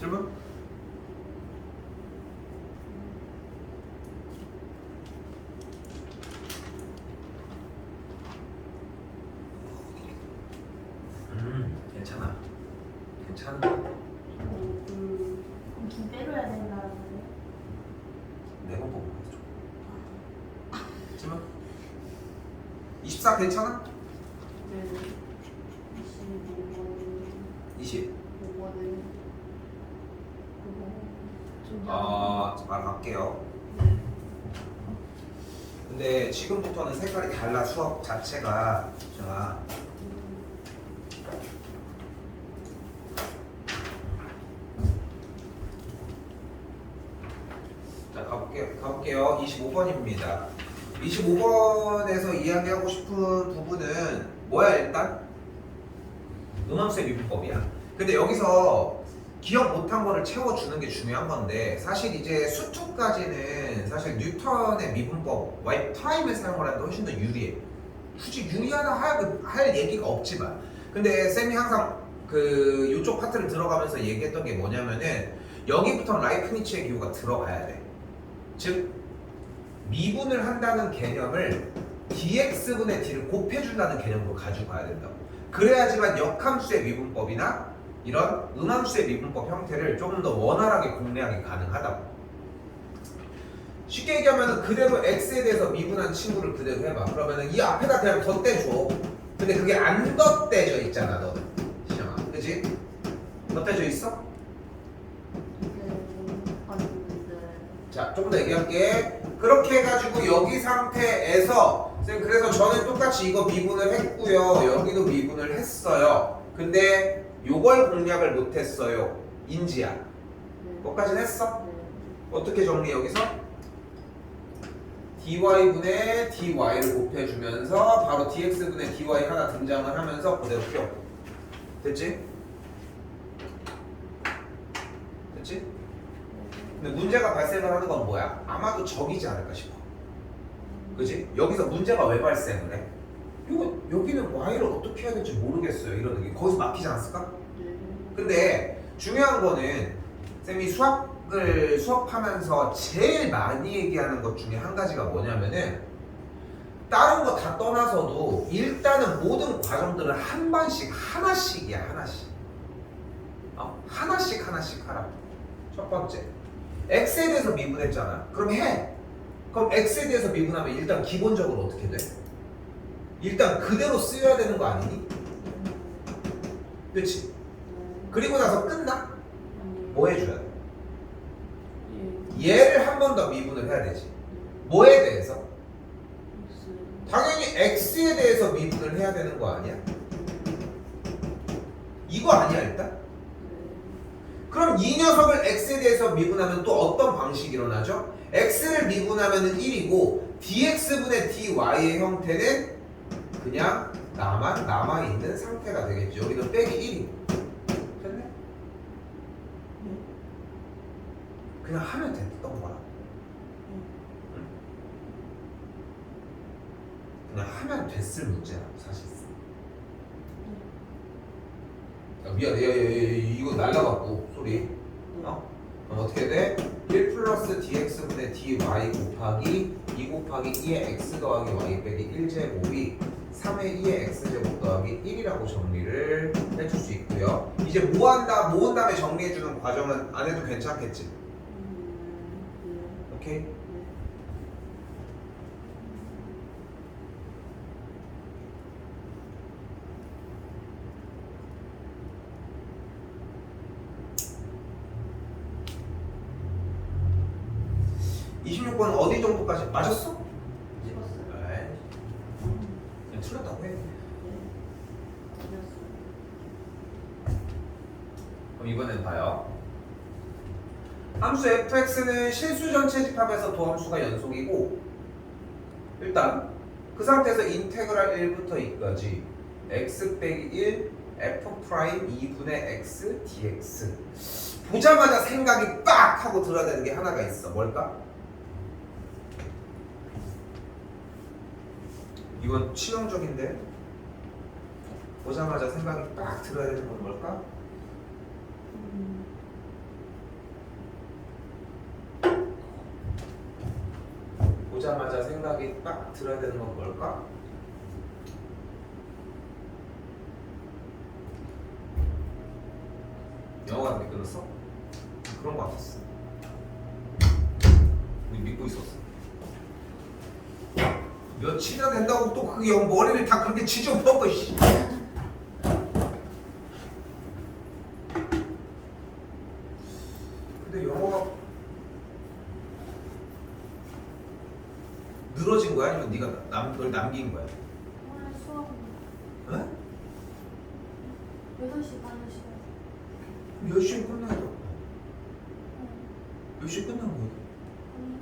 질문? 괜찮아. 괜찮은 거 같아. 그럼 두 배로 해야 된다는 거예요? 네번 뽑으면 되죠. 질문? 24 괜찮아? 네. 25번. 20. 5번은 그거 좀 말할게요. 근데 지금부터는 색깔이 달라. 수업 자체가. 자, 가볼게요. 25번입니다. 25번에서 이야기하고 싶은 부분은 뭐야 일단? 음함수의 미분법이야. 근데 여기서 기억 못한 거를 채워주는 게 중요한 건데 사실 이제 수투까지는 사실 뉴턴의 미분법 Y'을 사용을 하는 게 훨씬 더 유리해. 굳이 유리하다 할 얘기가 없지만 근데 쌤이 항상 그 이쪽 파트를 들어가면서 얘기했던 게 뭐냐면은 여기부터 라이프니츠의 기호가 들어가야 돼. 즉 미분을 한다는 개념을 dx분의 d를 곱해준다는 개념으로 가지고 가야 된다고. 그래야지만 역함수의 미분법이나 이런 음함수의 미분법 형태를 조금 더 원활하게 공략이 가능하다고. 쉽게 얘기하면 그대로 x에 대해서 미분한 친구를 그대로 해봐. 그러면 이 앞에다 그냥 덧대줘. 근데 그게 안 덧대져 있잖아 너는. 시영아 그치? 덧대져 있어? 자, 조금 더 얘기할게. 그렇게 해가지고 여기 상태에서 쌤 그래서 저는 똑같이 이거 미분을 했고요. 여기도 미분을 했어요. 근데 요걸 공략을 못했어요. 인지야. 그것까지는 했어? 어떻게 정리 여기서? dy분의 dy를 곱해주면서 바로 dx분의 dy 하나 등장을 하면서 그대로 펴. 됐지? 됐지? 근데 문제가 발생을 하는 건 뭐야? 아마도 적이지 않을까 싶어. 그지? 여기서 문제가 왜 발생을 해? 여기는 y를 어떻게 해야 될지 모르겠어요. 이런 느낌. 거기서 막히지 않았을까? 근데 중요한 거는 쌤이 수업하면서 제일 많이 얘기하는 것 중에 한 가지가 뭐냐면은 다른 거 다 떠나서도 일단은 모든 과정들을 한 번씩 하나씩이야. 하나씩 하라. 첫 번째 x에 대해서 미분했잖아. 그럼 해. 그럼 x에 대해서 미분하면 일단 기본적으로 어떻게 돼? 일단 그대로 쓰여야 되는 거 아니니? 그치? 그리고 나서 끝나? 뭐 해줘야 돼? 얘를 한 번 더 미분을 해야 되지. 뭐에 대해서? 당연히 x에 대해서 미분을 해야 되는 거 아니야? 이거 아니야 일단? 그럼 이 녀석을 x에 대해서 미분하면 또 어떤 방식이 일어나죠? x를 미분하면 1이고 dx분의 dy의 형태는 그냥 남아있는 상태가 되겠죠. 여기는 빼기 1이고. 됐네? 그냥 하면 됐던 거야. 응? 그냥 하면 됐을 문제야 사실상. 미안해. 이거 날라갔고 소리. 그럼 어떻게 돼? 1 플러스 dx분의 dy 곱하기 2 곱하기 2의 x 더하기 y 빼기 1제곱이 3의 2의 x제곱 더하기 1이라고 정리를 해줄 수 있고요. 이제 모은 다음에 정리해주는 과정은 안 해도 괜찮겠지? 오케이? (26번) 어디 정도까지 맞았어? 찍었어요. 그냥 틀렸다고 해. 그럼 이번엔 봐요. 함수 fx는 실수 전체 집합에서 도함수가 연속이고 일단 그 상태에서 인테그랄 1부터 2까지 x 빼기 1 f 프라임 2분의 x dx 보자마자 생각이 빡 하고 들어야 되는 게 하나가 있어. 뭘까? 이건 치명적인데 보자마자 생각이 딱 들어야 되는 건 뭘까? 보자마자 생각이 딱 들어야 되는 건 뭘까? 영어가 안 끝났어? 그런 거 같았어. 우리 믿고 있었어. 며칠이나 된다고 또 그 머리를 다 그렇게 지져먹고 씨. 근데 영어가 늘어진 거야? 아니면 네가 널 남긴 거야? 오늘 수업은 응? 8시 반에 시간. 몇 시에 끝나야 돼? 몇 시에 끝난 거야? 오늘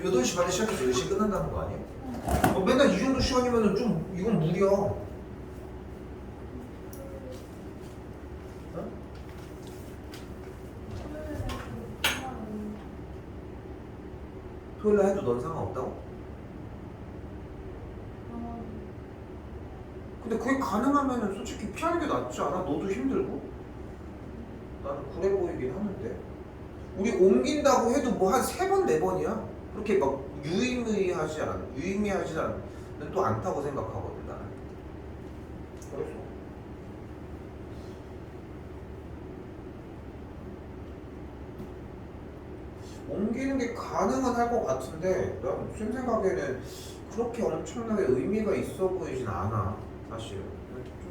좀 열심히 듣지 8시 반에 시작해서 10시에 끝난다는 거 아니야? 맨날 이 정도 시간이면 좀 이건 무리야. 어? 토요일날 해도 넌 상관없다고? 근데 그게 가능하면은 솔직히 피하는 게 낫지 않아? 너도 힘들고? 나는 그래 보이긴 하는데 우리 옮긴다고 해도 뭐 한 3번, 4번이야 그렇게 막 유의미하지 않는 또 않다고 생각하거든 나는. 그래서 옮기는 게 가능은 할 것 같은데 난 쌤 생각에는 그렇게 엄청나게 의미가 있어 보이진 않아 사실.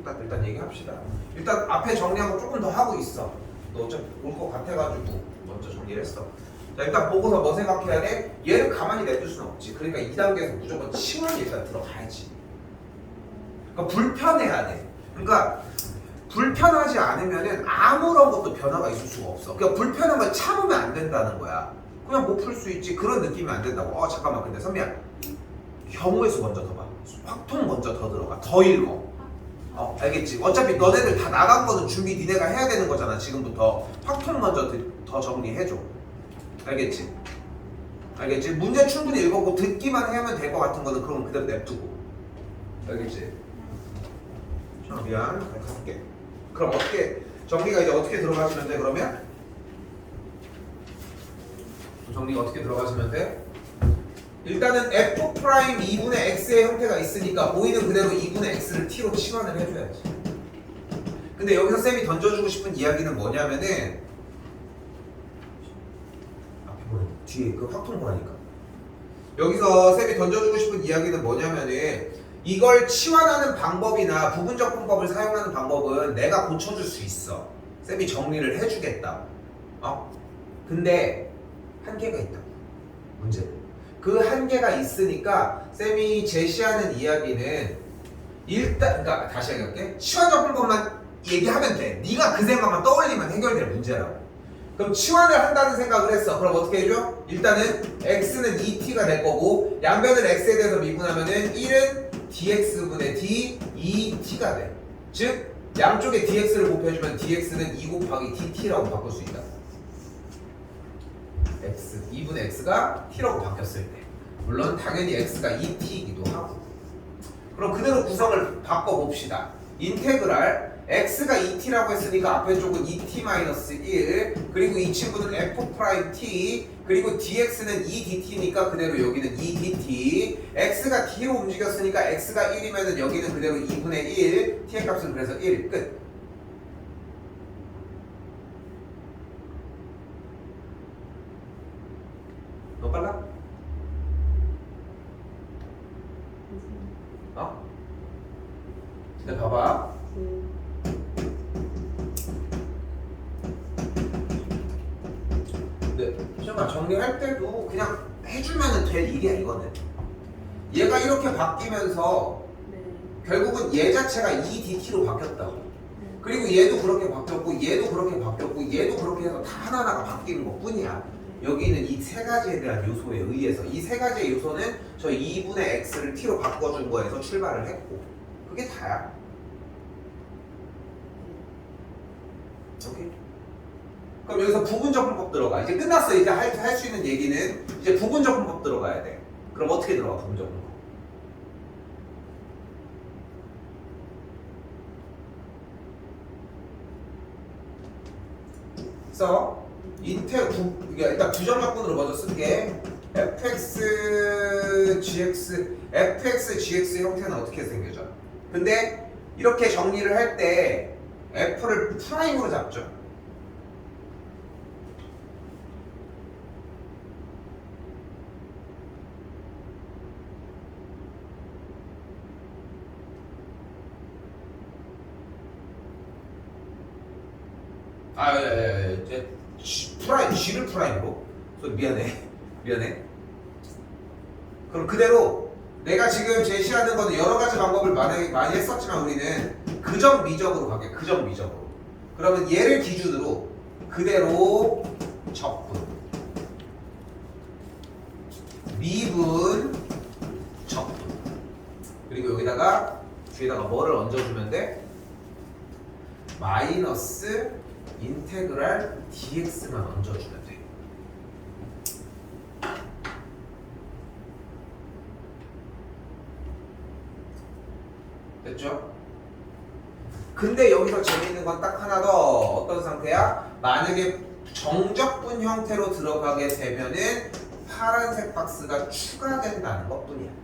좀 일단 얘기합시다. 일단 앞에 정리하고 조금 더 하고 있어. 너 어차피 올 것 같아가지고 먼저 정리를 했어. 자 일단 보고서 뭐 생각해야 돼? 얘를 가만히 내둘 수는 없지. 그러니까 2단계에서 무조건 치환이 일단 들어가야지. 그러니까 불편해야 돼. 그러니까 불편하지 않으면은 아무런 것도 변화가 있을 수가 없어. 그러니까 불편한 걸 참으면 안 된다는 거야. 그냥 못 풀 수 있지. 그런 느낌이 안 된다고. 잠깐만 근데 선미야 경우의 수 먼저 더 봐. 확통 먼저 더 들어가. 더 읽어. 알겠지? 어차피 너네들 다 나간 거는 준비 니네가 해야 되는 거잖아. 지금부터 확통 먼저 더 정리해줘. 알겠지? 알겠지? 문제 충분히 읽어보고 듣기만 하면 될 것 같은 거는 그럼 그대로 냅두고. 알겠지? 미안. 갈게. 그럼 어떻게 정리가 이제 어떻게 들어가시면 돼? 그러면 정리가 어떻게 들어가시면 돼? 일단은 f 프라임 2분의 x의 형태가 있으니까 보이는 그대로 2분의 x를 t로 치환을 해줘야지. 근데 여기서 쌤이 던져주고 싶은 이야기는 뭐냐면은 앞에 보내 뒤에 그 확통 보라니까. 여기서 쌤이 던져주고 싶은 이야기는 뭐냐면은 이걸 치환하는 방법이나 부분적 분법을 사용하는 방법은 내가 고쳐줄 수 있어. 쌤이 정리를 해주겠다. 근데 한계가 있다. 문제는. 그 한계가 있으니까 쌤이 제시하는 이야기는 일단 그러니까 다시 얘기할게. 치환적 분법만 얘기하면 돼. 네가 그 생각만 떠올리면 해결될 문제라고. 그럼 치환을 한다는 생각을 했어. 그럼 어떻게 해줘? 일단은 x는 2t가 될 거고 양변을 x에 대해서 미분하면은 1은 dx분의 d 2t가 돼. 즉 양쪽에 dx를 곱해주면 dx는 2 곱하기 dt라고 바꿀 수 있다. x 2분의 x가 t라고 바뀌었을 때 물론 당연히 x가 2t이기도 하고. 그럼 그대로 구성을 바꿔봅시다. 인테그랄 x가 2t라고 했으니까 앞에 쪽은 2t-1 그리고 이 친구는 f'(t) 그리고 dx는 2dt니까 그대로 여기는 2dt. x가 t로 움직였으니까 x가 1이면 여기는 그대로 2분의 1 t의 값은 그래서 1 끝. 너 빨라? 근데 봐봐. 근데 시험아 정리할 때도 그냥 해주면 될 일이야 이거는. 얘가 이렇게 바뀌면서 결국은 얘 자체가 2dt로 바뀌었다고. 그리고 얘도 그렇게 바뀌었고 얘도 그렇게 바뀌었고 얘도 그렇게 해서 다 하나하나가 바뀌는 것 뿐이야. 여기는 이 세 가지에 대한 요소에 의해서 이 세 가지의 요소는 저 2분의 x를 t로 바꿔준 거에서 출발을 했고 그게 다야. 오케이. 그럼 여기서 부분적 분법 들어가. 이제 끝났어. 이제 할 수 있는 얘기는 이제 부분적 분법 들어가야 돼. 그럼 어떻게 들어가 부분적 분법? 됐어? 일단 부정적분으로 먼저 쓸게. fx 형태는 어떻게 생겨져? 근데 이렇게 정리를 할 때 f를 프라임으로 잡죠. G를 프라임으로? 미안해. 그럼 그대로 내가 지금 제시하는 거는 여러 가지 방법을 많이 했었지만 우리는 그정 미적으로 갈게. 그정 미적으로. 그러면 얘를 기준으로 그대로 적분, 미분, 적분. 그리고 여기다가 뒤에다가 뭐를 얹어주면 돼? 마이너스 인테그랄 dx만 얹어주면 돼. 됐죠? 근데 여기서 재미있는 건 딱 하나 더. 어떤 상태야? 만약에 정적분 형태로 들어가게 되면은 파란색 박스가 추가된다는 것 뿐이야.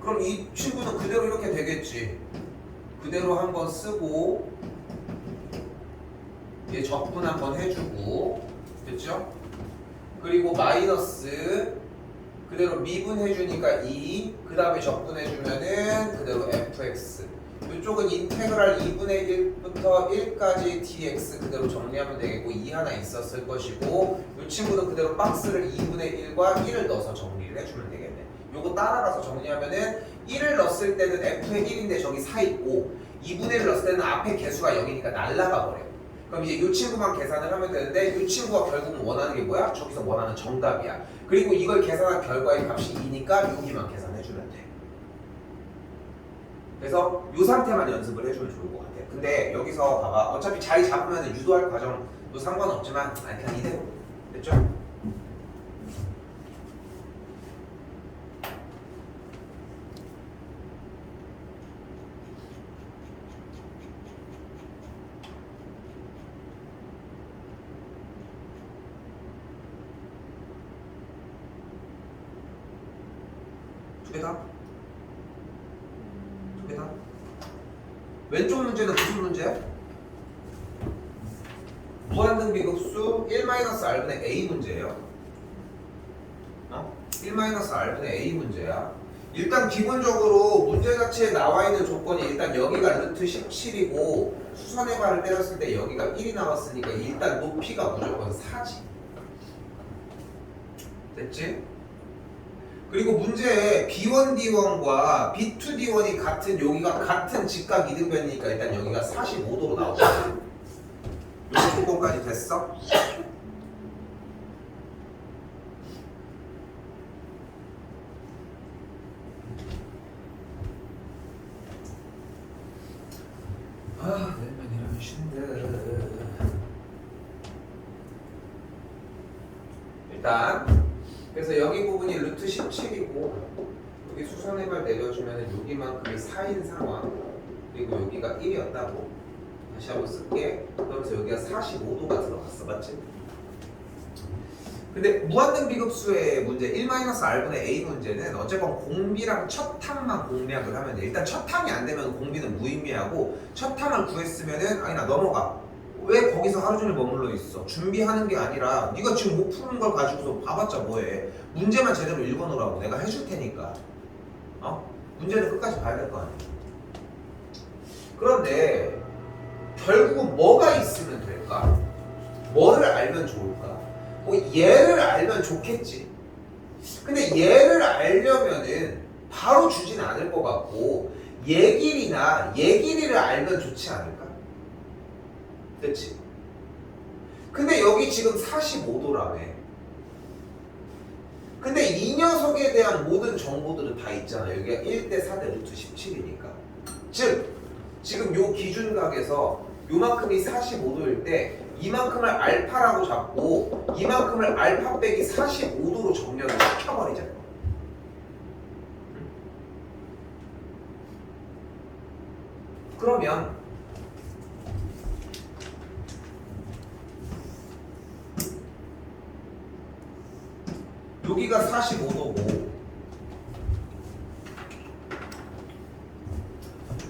그럼 이 친구는 그대로 이렇게 되겠지. 그대로 한번 쓰고 얘 적분 한번 해주고, 됐죠? 그리고 마이너스 그대로 미분해주니까 2, 그 다음에 적분해주면은 그대로 fx. 이쪽은 인테그랄 2분의 1부터 1까지 dx 그대로 정리하면 되겠고 2 하나 있었을 것이고, 이 친구는 그대로 박스를 2분의 1과 1을 넣어서 정리를 해주면 되겠네. 요거 따라가서 정리하면은 1을 넣었을 때는 f의 1인데 저기 4 있고 2분의 1을 넣었을 때는 앞에 개수가 0이니까 날라가 버려요. 그럼 이제 이 친구만 계산을 하면 되는데 이 친구가 결국은 원하는 게 뭐야? 저기서 원하는 정답이야. 그리고 이걸 계산한 결과의 값이 2니까 여기만 계산해주면 돼. 그래서 이 상태만 연습을 해주면 좋을 것 같아. 근데 여기서 봐봐. 어차피 자리 잡으면 유도할 과정도 상관없지만 그냥 이대로. 됐죠? 두 개 다? 왼쪽 문제는 무슨 문제야? 무한등비급수 1-r분의 a 문제예요. 1-r분의 a 문제야. 일단 기본적으로 문제 자체에 나와 있는 조건이 일단 여기가 루트 17이고 수선의 발을 때렸을 때 여기가 1이 나왔으니까 일단 높이가 무조건 4지. 됐지? 그리고 문제에 B1, D1과 B2, D1이 같은 여기가 같은 직각 이등변이니까 일단 여기가 45도로 나오거든. 이 조건까지 됐어? 웬만이라면 쉰데. 일단 그래서 여기 부분이 루트 17이고 여기 수선해발 내려주면 여기만큼이 4인 상황, 그리고 여기가 1이었다고. 다시 한번 쓸게. 그러면서 여기가 45도가 들어갔어. 맞지? 근데 무한등비급수의 문제 1-r분의 a 문제는 어쨌건 공비랑 첫 탐만 공략을 하면 돼. 일단 첫 탐이 안 되면 공비는 무의미하고 첫 탐을 구했으면은 아니 나 넘어가. 왜 거기서 하루 종일 머물러 있어? 준비하는 게 아니라 네가 지금 못 푸는 걸 가지고서 봐봤자 뭐해? 문제만 제대로 읽어놓으라고. 내가 해줄 테니까. 문제는 끝까지 봐야 될 거 아니야. 그런데 결국은 뭐가 있으면 될까? 뭐를 알면 좋을까? 뭐 얘를 알면 좋겠지. 근데 얘를 알려면은 바로 주진 않을 것 같고 얘 길이를 알면 좋지 않을까? 그치? 근데 여기 지금 45도라며. 근데 이 녀석에 대한 모든 정보들은 다 있잖아. 여기가 1대 4대 루트 17이니까. 즉 지금 요 기준각에서 요만큼이 45도일 때 이만큼을 알파라고 잡고 이만큼을 알파 빼기 45도로 정렬을 시켜버리자. 그러면 여기가 45도고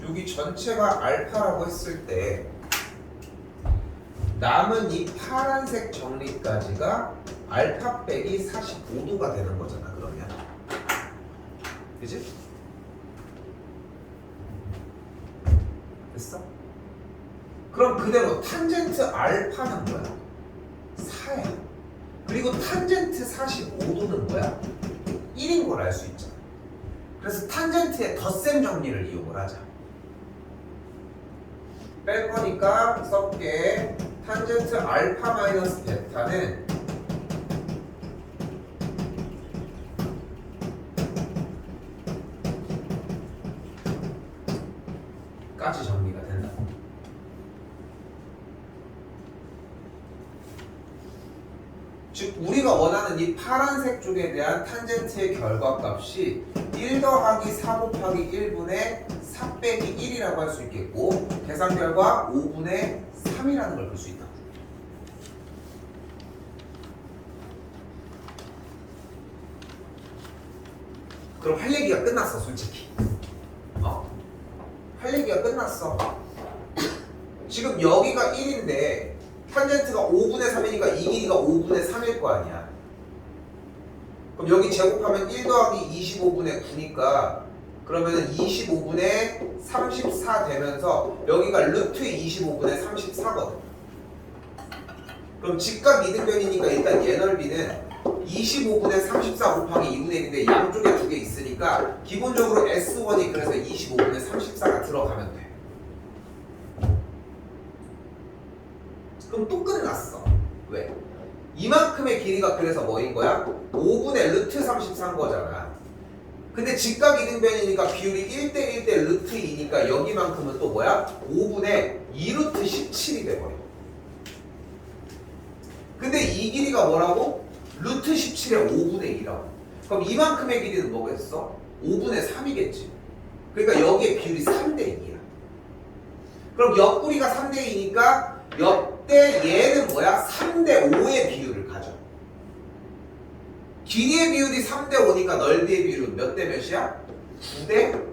여기 전체가 알파라고 했을 때 남은 이 파란색 정리까지가 알파 빼기 45도가 되는 거잖아. 그러면 그치? 됐어? 그럼 그대로 탄젠트 알파는 뭐야? 4야. 그리고 탄젠트 45도는 뭐야? 1인 걸 알 수 있잖아. 그래서 탄젠트의 덧셈 정리를 이용을 하자. 뺄 거니까 섞게 탄젠트 알파 마이너스 베타는 까지 정리가 된다. 즉 우리가 원하는 이 파란색 쪽에 대한 탄젠트의 결과값이 1 더하기 4 곱하기 1분의 4 빼기 1이라고 할 수 있겠고 계산 결과 5분의 3이라는 걸 볼 수 있다. 그럼 할 얘기가 끝났어 솔직히. 할 얘기가 끝났어. 지금 여기가 1인데 탄젠트가 5분의 3이니까 이 길이가 5분의 3일 거 아니야. 그럼 여기 제곱하면 1 더하기 25분의 9니까 그러면 25분의 34 되면서 여기가 루트 25분의 34거든. 그럼 직각 이등변이니까 일단 얘 넓이는 25분의 34 곱하기 2분의 1인데 양쪽에 두 개 있으니까 기본적으로 S1이 그래서 25분의 34가 들어가면 돼. 그럼 또 끝났어. 왜? 이만큼의 길이가 그래서 뭐인 거야? 5분의 루트 33 거잖아. 근데 직각 이등변이니까 비율이 1대 1대 루트 2니까 여기만큼은 또 뭐야? 5분의 2루트 17이 돼버려. 근데 이 길이가 뭐라고? 루트 17의 5분의 2라고. 그럼 이만큼의 길이는 뭐겠어? 5분의 3이겠지. 그러니까 여기에 비율이 3대 2야. 그럼 옆구리가 3대 2니까 옆대 얘는 뭐야? 3대 5의 비율을 가져. 길이의 비율이 3대 5니까 넓이의 비율은 몇 대 몇이야? 9대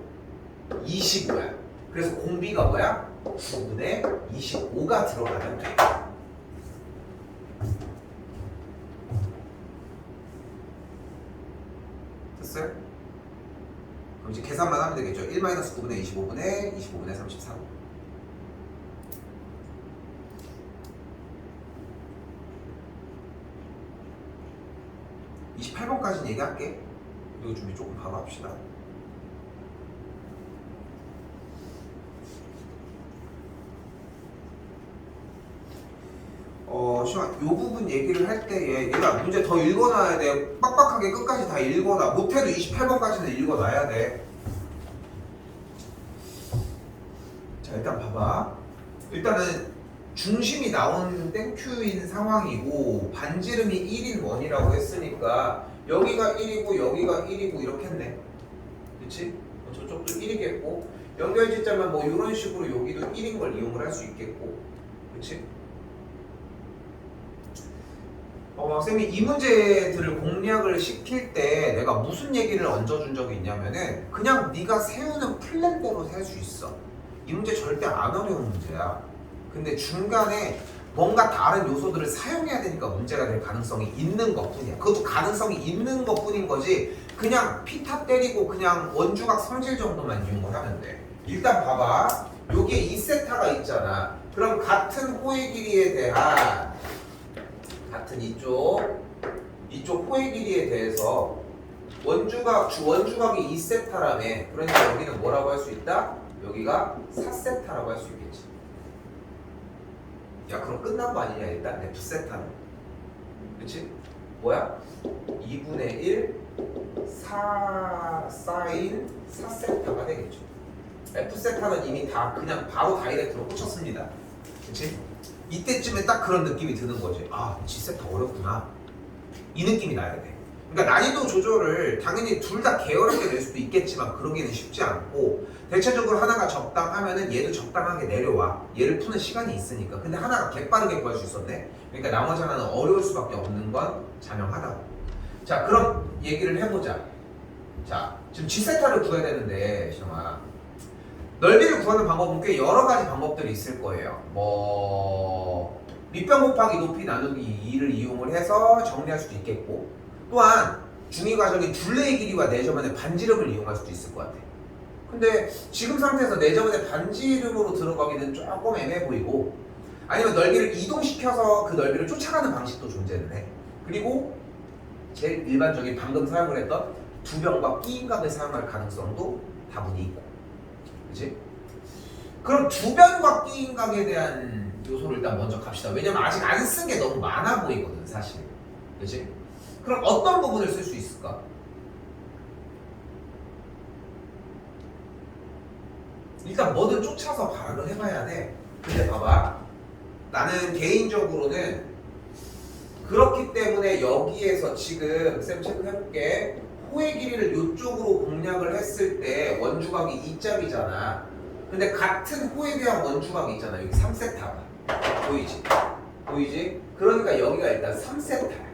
25야. 그래서 공비가 뭐야? 9분의 25가 들어가면 돼. 됐어요? 그럼 이제 계산만 하면 되겠죠. 1-9분의 25분의 25분의 34. 이 28번까지는 얘기할게. 이거 준비 조금 바로 합시다. 시원, 요 부분 얘기를 할 때에 얘가 문제 더 읽어놔야 돼. 빡빡하게 끝까지 다 읽어놔. 못해도 28번까지는 읽어놔야 돼. 자, 일단 봐봐. 일단은 중심이 나온 땡큐인 상황이고 반지름이 1인 원이라고 했으니까 여기가 1이고 여기가 1이고 이렇게 했네. 그치? 저쪽도 1이겠고 연결짓자면 뭐 이런 식으로 여기도 1인 걸 이용을 할 수 있겠고. 그치? 쌤이 이 문제들을 공략을 시킬 때 내가 무슨 얘기를 얹어준 적이 있냐면은 그냥 네가 세우는 플랜대로 셀 수 있어. 이 문제 절대 안 어려운 문제야. 근데 중간에 뭔가 다른 요소들을 사용해야 되니까 문제가 될 가능성이 있는 것뿐이야. 그것도 가능성이 있는 것뿐인 거지 그냥 피타 때리고 그냥 원주각 성질 정도만 이용을 하면 돼. 일단 봐봐. 여기에 2세타가 있잖아. 그럼 같은 호의 길이에 대한 같은 이쪽 호의 길이에 대해서 원주각이 2세타라며. 그러니까 여기는 뭐라고 할 수 있다? 여기가 4세타라고 할 수 있겠지. 야, 그럼 끝난 거 아니냐 일단 F세타는. 그치? 뭐야? 2분의 1 4 사인 4세타가 되겠죠. F세타는 이미 다 그냥 바로 다이렉트로 꽂혔습니다. 그치? 이때쯤에 딱 그런 느낌이 드는 거지. 아, G세타 어렵구나. 이 느낌이 나야 돼. 그러니까 난이도 조절을 당연히 둘 다 게으르게 낼 수도 있겠지만 그러기는 쉽지 않고 대체적으로 하나가 적당하면은 얘도 적당하게 내려와. 얘를 푸는 시간이 있으니까. 근데 하나가 개빠르게 구할 수 있었네. 그러니까 나머지 하나는 어려울 수밖에 없는 건 자명하다고. 자, 그럼 얘기를 해보자. 자, 지금 G세타를 구해야 되는데 시영아, 넓이를 구하는 방법은 꽤 여러 가지 방법들이 있을 거예요. 뭐 밑변 곱하기 높이 나누기 2를 이용을 해서 정리할 수도 있겠고, 또한 중위 과정인 둘레의 길이와 내점안의 반지름을 이용할 수도 있을 것 같아. 근데 지금 상태에서 내점안의 반지름으로 들어가기는 조금 애매해 보이고, 아니면 넓이를 이동시켜서 그 넓이를 쫓아가는 방식도 존재는 해. 그리고 제일 일반적인 방금 사용을 했던 두변과 끼인각을 사용할 가능성도 다분히 있고, 그치? 그럼 두변과 끼인각에 대한 요소를 일단 먼저 갑시다. 왜냐면 아직 안 쓴 게 너무 많아 보이거든, 사실. 그치? 그럼 어떤 부분을 쓸 수 있을까? 일단 뭐든 쫓아서 발악을 해봐야 돼. 근데 봐봐, 나는 개인적으로는 그렇기 때문에 여기에서 지금 쌤 체크해볼게. 호의 길이를 이쪽으로 공략을 했을 때 원주각이 2짝이잖아. 근데 같은 호에 대한 원주각이 있잖아. 여기 3세타가 보이지? 보이지? 그러니까 여기가 일단 3세타야.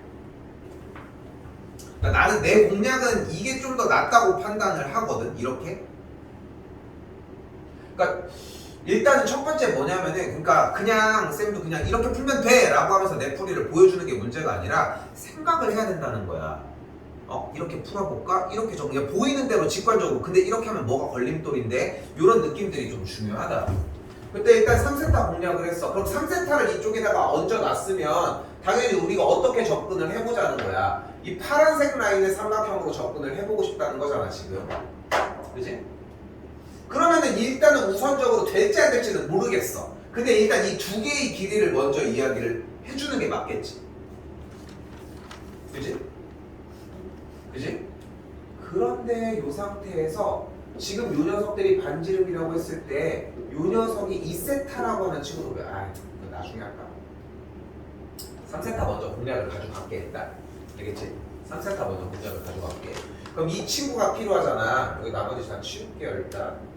그러니까 나는 내 공략은 이게 좀 더 낫다고 판단을 하거든. 이렇게. 그러니까 일단은 첫 번째 뭐냐면은, 그러니까 그냥 쌤도 그냥 이렇게 풀면 돼 라고 하면서 내 풀이를 보여주는 게 문제가 아니라 생각을 해야 된다는 거야. 이렇게 풀어볼까? 이렇게 정리해. 보이는 대로 직관적으로. 근데 이렇게 하면 뭐가 걸림돌인데? 이런 느낌들이 좀 중요하다. 그때 일단 3세타 공략을 했어. 그럼 3세타를 이쪽에다가 얹어놨으면 당연히 우리가 어떻게 접근을 해보자는 거야. 이 파란색 라인의 삼각형으로 접근을 해보고 싶다는 거잖아, 지금. 그지? 그러면은 일단은 우선적으로 될지 안 될지는 모르겠어. 근데 일단 이 두 개의 길이를 먼저 이야기를 해주는 게 맞겠지. 그지? 그지? 그런데 이 상태에서 지금 요 녀석들이 반지름이라고 했을 때 요 녀석이 2세타라고 하는 친구도 왜? 이거 나중에 할까? 3세타 먼저 공략을 가져갈게 일단. 알겠지? 3세타 먼저 공략을 가져갈게. 그럼 이 친구가 필요하잖아. 여기 나머지 다 치울게요 일단.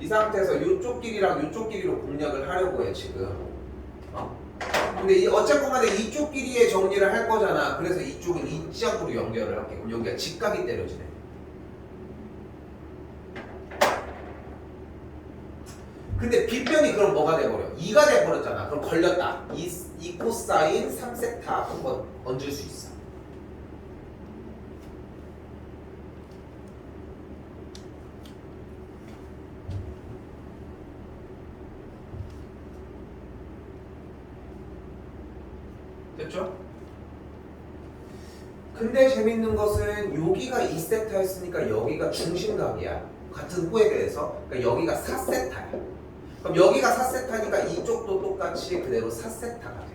이 상태에서 이쪽 길이랑 이쪽 길이로 공략을 하려고 해 지금. 근데 어쨌건 간에 이쪽 길이의 정리를 할 거잖아. 그래서 이쪽은 이짝으로 연결을 할게. 그럼 여기가 직각이 때려지네. 근데 빗변이 그럼 뭐가 돼버려? 2가 돼버렸잖아. 그럼 걸렸다. 이 코사인 3세타 한번 얹을 수 있어. 됐죠? 근데 재밌는 것은 여기가 2세타였으니까 여기가 중심각이야. 같은 호에 대해서. 그러니까 여기가 4세타야. 그럼 여기가 4세타니까 이쪽도 똑같이 그대로 4세타가 돼.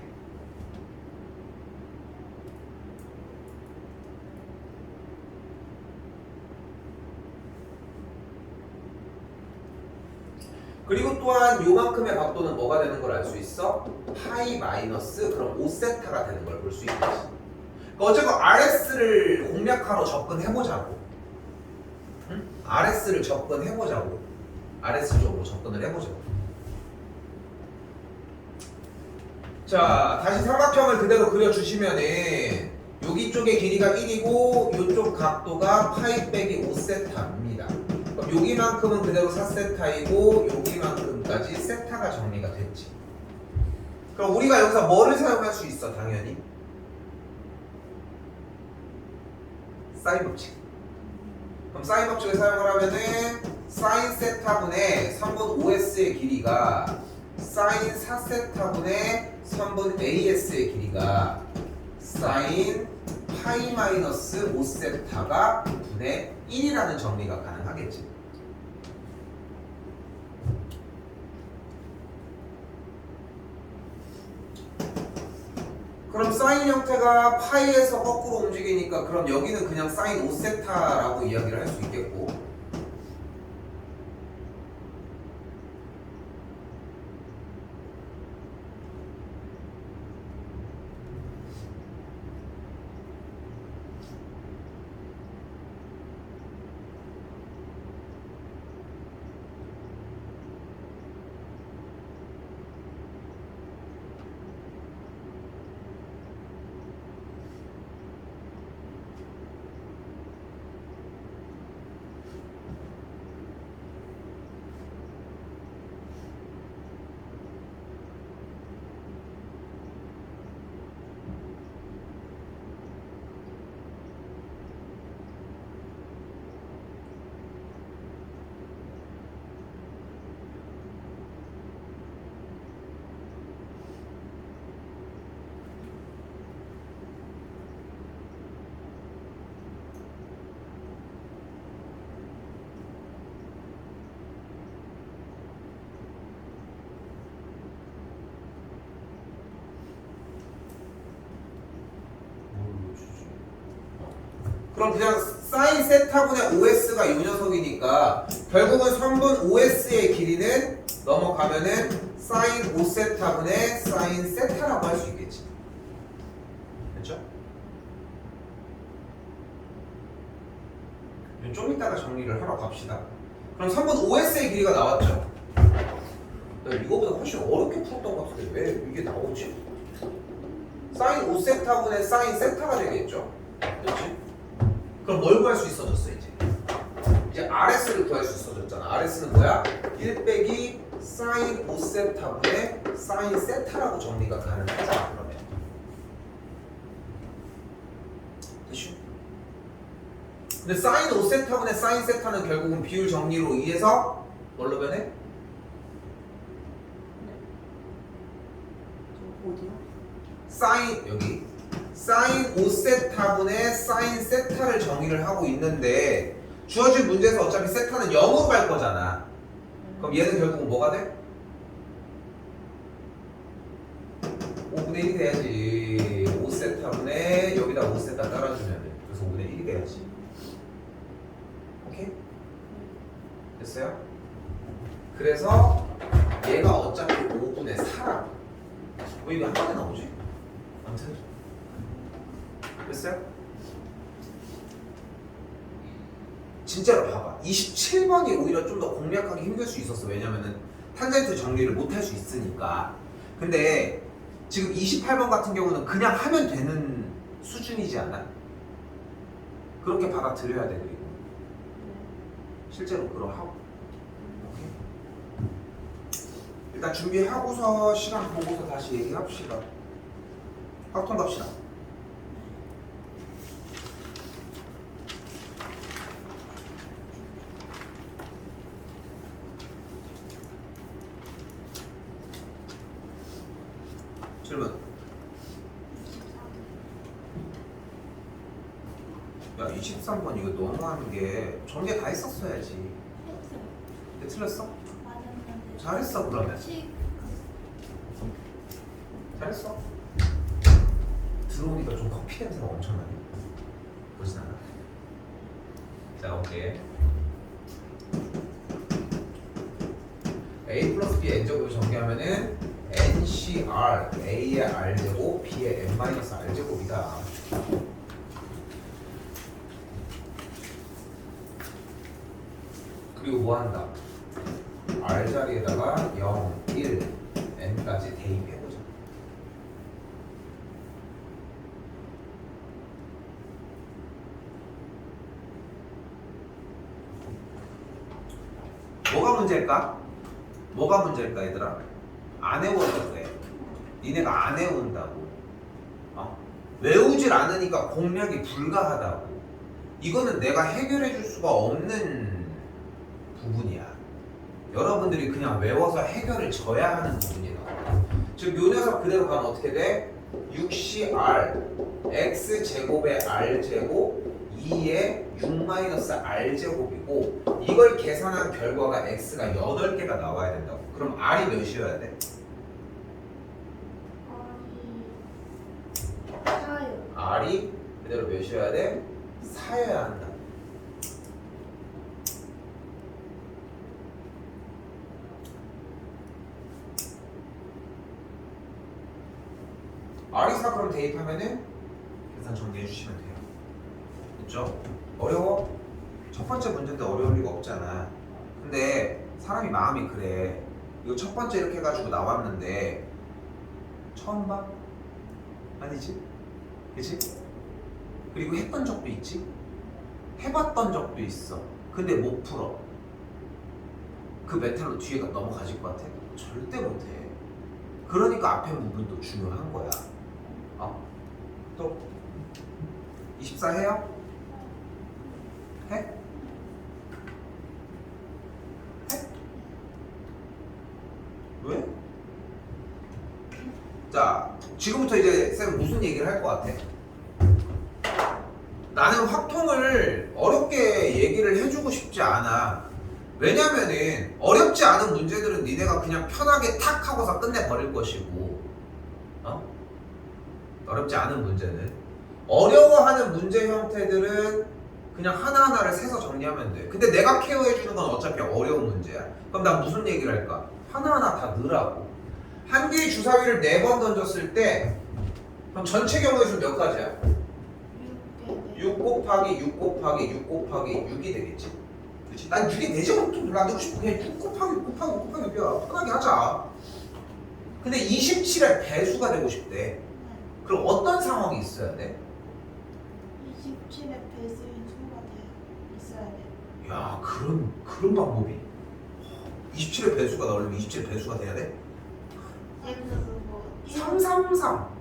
그리고 또한 요만큼의 각도는 뭐가 되는 걸 알 수 있어? 파이 마이너스 그럼 5세타가 되는 걸 볼 수 있겠지. 그러니까 어쨌건 RS를 공략하러 접근해보자고. 응? RS를 접근해보자고. RS 쪽으로 접근을 해보자고. 자, 다시 삼각형을 그대로 그려주시면은 여기 쪽의 길이가 1이고 이쪽 각도가 파이 빼기 5세타입니다. 그럼 여기만큼은 그대로 4세타이고 여기만큼까지 세타가 정리가 됐지. 그럼 우리가 여기서 뭐를 사용할 수 있어? 당연히 사인 법칙. 그럼 사인 법칙을 사용을 하면은 사인 세타분의 3분 OS의 길이가 사인 4세타분의 3분 AS의 길이가 사인 파이 마이너스 5세타가 분의 1이라는 정리가 가능하겠지. 그럼 사인 형태가 파이에서 거꾸로 움직이니까 그럼 여기는 그냥 사인 5세타라고 이야기를 할 수 있겠고 그럼 그냥 사인 세타분의 OS가 이 녀석이니까 결국은 선분 OS의 길이는 넘어가면은 사인 5세타분의 사인 세타라고 할 수 있겠지. 됐죠? 좀 이따가 정리를 하러 갑시다. 그럼 선분 OS의 길이가 나왔죠? 나 이거보다 훨씬 어렵게 풀었던 것 같은데 왜 이게 나오지? 사인 5세타분의 사인 세타가 되겠죠? 그렇지? 그럼 뭘 구할 수 있어졌어 이제? 이제 RS를 구할 수 있어졌잖아. RS는 뭐야? 1 빼기 사인 5세타분의 사인 세타라고 정리가 가능하잖아. 그러면 됐슈? 근데 사인 5세타분의 사인 세타는 결국은 비율 정리로 의해서 뭘로 변해? 어디요? 사인 여기 사인 5세타분의 사인 세타를 정의를 하고 있는데 주어진 문제에서 어차피 세타는 0으로 갈 거잖아. 그럼 얘는 결국은 뭐가 돼? 5분의 1이 돼야지. 5세타분의 여기다 5세타 따라주면 돼. 그래서 5분의 1이 돼야지. 오케이? 됐어요? 그래서 얘가 어차피 5분의 4라고. 왜 이게 한 번에 나오지? 아무튼 됐어요? 진짜로 봐봐. 27번이 오히려 좀 더 공략하기 힘들 수 있었어. 왜냐면은 탄젠트 정리를 못 할 수 있으니까. 근데 지금 28번 같은 경우는 그냥 하면 되는 수준이지 않아? 그렇게 받아들여야 돼. 그리고 실제로 그러하고. 오케이? 일단 준비하고서 시간 보고서 다시 얘기합시다. 확통 갑시다. 질문. 야 23번 이거 너무하는 게 전개 다 했었어야지. 했어요. 근데 틀렸어? 맞았는데. 잘했어 그러면. 식 잘했어. 들어오니까 좀 커피 냄새가 엄청나네. 그러진 않아. 자 오케이. A 플러스 B n제곱을 전개하면은 NCR A의 R제곱 B의 N-R제곱이다. 그리고 뭐 한다? R 자리에다가 0, 1, N까지 대입해보자. 뭐가 문제일까? 뭐가 문제일까 얘들아? 안 외워서 그래. 니네가 안 외운다고. 외우질 않으니까 공략이 불가하다고. 이거는 내가 해결해 줄 수가 없는 부분이야. 여러분들이 그냥 외워서 해결을 줘야 하는 부분이다. 즉, 요 녀석 그대로 가면 어떻게 돼? 6CR X제곱의 R제곱 2의 6-R제곱이고 이걸 계산한 결과가 X가 8개가 나와야 된다고. 그럼 R이 몇이어야 돼? 몇이어야 돼? 4여야 한다. R이4 그럼 대입하면은 계산 정리해 주시면 돼요. 됐죠? 어려워? 첫 번째 문제인데 어려울 리가 없잖아. 근데 사람이 마음이 그래. 이거 첫 번째 이렇게 해가지고 나왔는데 처음 봐? 아니지? 그치? 그리고 했던 적도 있지? 해봤던 적도 있어. 근데 못 풀어. 그 메탈로 뒤에가 넘어가질 것 같아? 절대 못해. 그러니까 앞에 부분도 중요한 거야. 또 24 해요? 해? 해? 왜? 자, 지금부터 이제 쌤 무슨 얘기를 할 것 같아? 나는 확통을 어렵게 얘기를 해주고 싶지 않아. 왜냐면은 어렵지 않은 문제들은 니네가 그냥 편하게 탁 하고서 끝내버릴 것이고, 어렵지 않은 문제는 어려워하는 문제 형태들은 그냥 하나하나를 세서 정리하면 돼. 근데 내가 케어해주는 건 어차피 어려운 문제야. 그럼 난 무슨 얘기를 할까? 하나하나 다 넣으라고. 한 개의 주사위를 4번 던졌을 때 그럼 전체 경우의 수 몇 가지야? 6 곱하기 6 곱하기 6 곱하기 6이 되겠지? 그렇지? 난 6이 내제곱도 몰라두고 싶어. 그냥 6 곱하기 6 곱하기 6 곱하기 6이야. 편하게 하자. 근데 27의 배수가 되고 싶대. 그럼 어떤 상황이 있어야 돼? 27의 배수인 수가 있어야 돼. 야, 그런 방법이? 27의 배수가 나오려면 27의 배수가 돼야 돼? 예를 들어서 뭐 333.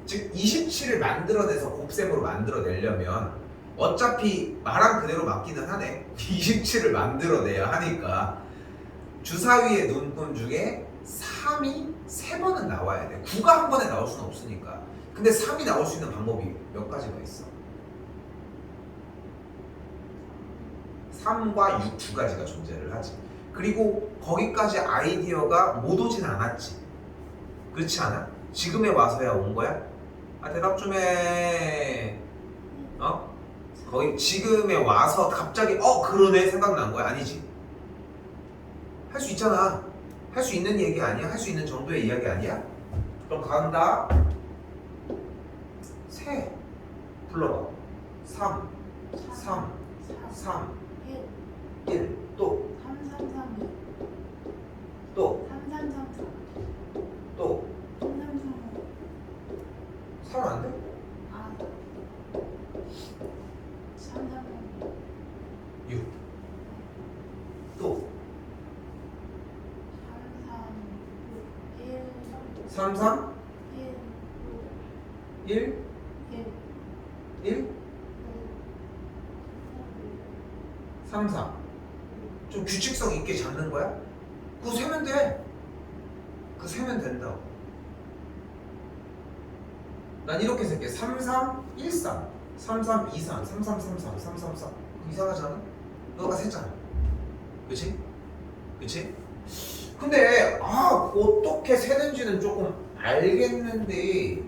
즉 27을 만들어내서 곱셈으로 만들어내려면 어차피 말한 그대로 맞기는 하네. 27을 만들어내야 하니까 주사위의 눈금 중에 3이 3번은 나와야 돼. 9가 한 번에 나올 수는 없으니까. 근데 3이 나올 수 있는 방법이 몇 가지가 있어. 3과 6 두 가지가 존재를 하지. 그리고 거기까지 아이디어가 못 오진 않았지. 그렇지 않아? 지금에 와서야 온 거야? 대답 좀 해. 거기 지금에 와서 갑자기 그러네 생각난 거야? 아니지. 할 수 있잖아. 할 수 있는 얘기 아니야? 할 수 있는 정도의 이야기 아니야? 그럼 간다. 세 불러봐. 3 3 3 1 또 3332 또 3333 또 3335 3 안 돼? 3336 6 또 3 3 1 1 3 4 좀 규칙성 있게 잡는 거야? 그거 세면 돼. 그거 세면 된다고. 난 이렇게 세게 3 3 1 3 3 3 2 3 3 3 3 3 3 3 4 이상하잖아? 너가 셌잖아. 그치? 그치? 근데 어떻게 세는지는 조금 알겠는데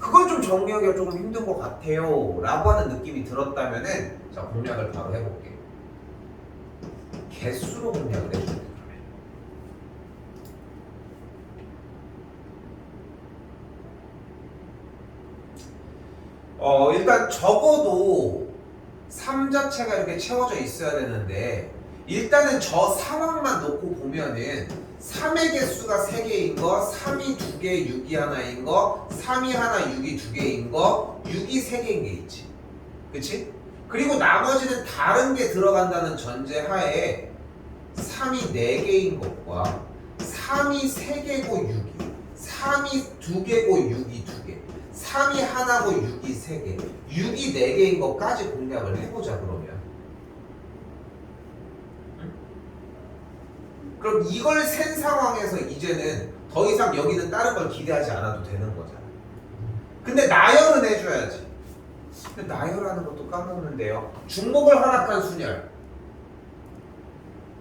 그걸 좀 정리하기가 조금 힘든 것 같아요 라고 하는 느낌이 들었다면은 자, 공략을 바로 해볼게. 개수로 공략을 해주면 돼. 일단 적어도 3 자체가 이렇게 채워져 있어야 되는데 일단은 저 상황만 놓고 보면은 3의 개수가 3개인 거, 3이 2개, 6이 하나인 거, 3이 하나, 6이 2개인 거, 6이 3개인 게 있지. 그치? 그리고 나머지는 다른 게 들어간다는 전제 하에 3이 4개인 것과 3이 3개고 6이, 3이 2개고 6이 2개, 3이 하나고 6이 3개, 6이 4개인 것까지 공략을 해보자 그러면. 그럼 이걸 센 상황에서 이제는 더 이상 여기는 다른 걸 기대하지 않아도 되는 거잖아. 근데 나열은 해줘야지. 근데 나열하는 것도 까먹는데요. 중목을 하나칸 순열.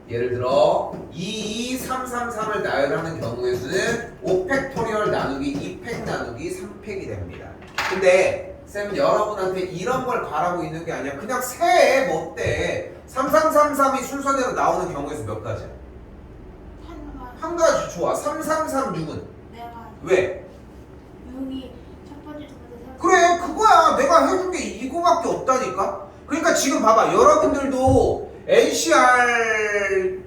예를 들어 2, 2, 3, 3, 3을 나열하는 경우의 수는 5팩토리얼 나누기 2팩 나누기 3팩이 됩니다. 근데 쌤은 여러분한테 이런 걸 바라고 있는 게 아니야. 그냥 세에 뭐 어때? 3333이 순서대로 나오는 경우에서 몇 가지야? 한 가지. 좋아. 3336은 내가 왜? 6이 첫 번째, 두 번째, 세 번째. 그래 그거야. 내가 해준 게 이거밖에 없다니까. 그러니까 지금 봐봐. 여러분들도 NCR